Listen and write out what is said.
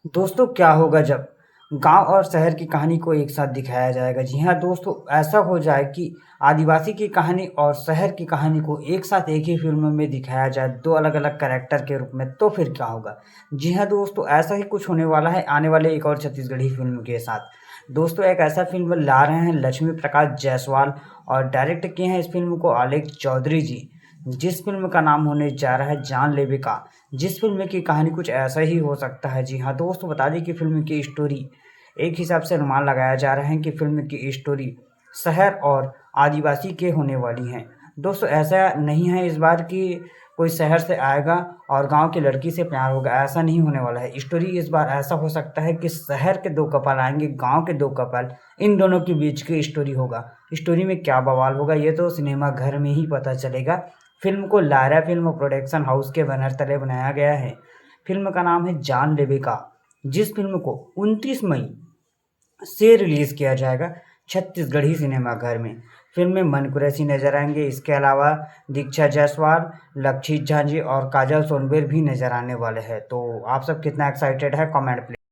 दोस्तों क्या होगा जब गांव और शहर की कहानी को एक साथ दिखाया जाएगा। जी हाँ दोस्तों, ऐसा हो जाए कि आदिवासी की कहानी और शहर की कहानी को एक साथ एक ही फिल्म में दिखाया जाए, दो अलग अलग कैरेक्टर के रूप में, तो फिर क्या होगा। जी हाँ दोस्तों, ऐसा ही कुछ होने वाला है आने वाले एक और छत्तीसगढ़ी फिल्म के साथ। दोस्तों एक ऐसा फिल्म ला रहे हैं लक्ष्मी प्रकाश जायसवाल, और डायरेक्ट किए हैं इस फिल्म को आलेख चौधरी जी। जिस फिल्म का नाम होने जा रहा है जानलेवा, जिस फिल्म की कहानी कुछ ऐसा ही हो सकता है। जी हाँ दोस्तों, बता दें कि फिल्म की स्टोरी एक हिसाब से अनुमान लगाया जा रहा है कि फिल्म की स्टोरी शहर और आदिवासी के होने वाली है। दोस्तों ऐसा नहीं है इस बार कि कोई शहर से आएगा और गांव की लड़की से प्यार होगा, ऐसा नहीं होने वाला है। स्टोरी इस बार ऐसा हो सकता है कि शहर के दो कपल आएंगे, गांव के दो कपल, इन दोनों के बीच की स्टोरी होगा। स्टोरी में क्या बवाल होगा ये तो सिनेमा घर में ही पता चलेगा। फिल्म को लायरा फिल्म प्रोडक्शन हाउस के बैनर तले बनाया गया है। फिल्म का नाम है जानलेवा, जिस फिल्म को 29 मई से रिलीज किया जाएगा छत्तीसगढ़ी सिनेमा घर में। फिल्म में मन कुरैशी नजर आएंगे, इसके अलावा दीक्षा जायसवाल, लक्षित झांझी और काजल सोनबेर भी नजर आने वाले हैं। तो आप सब कितना एक्साइटेड है, कमेंट प्लीज।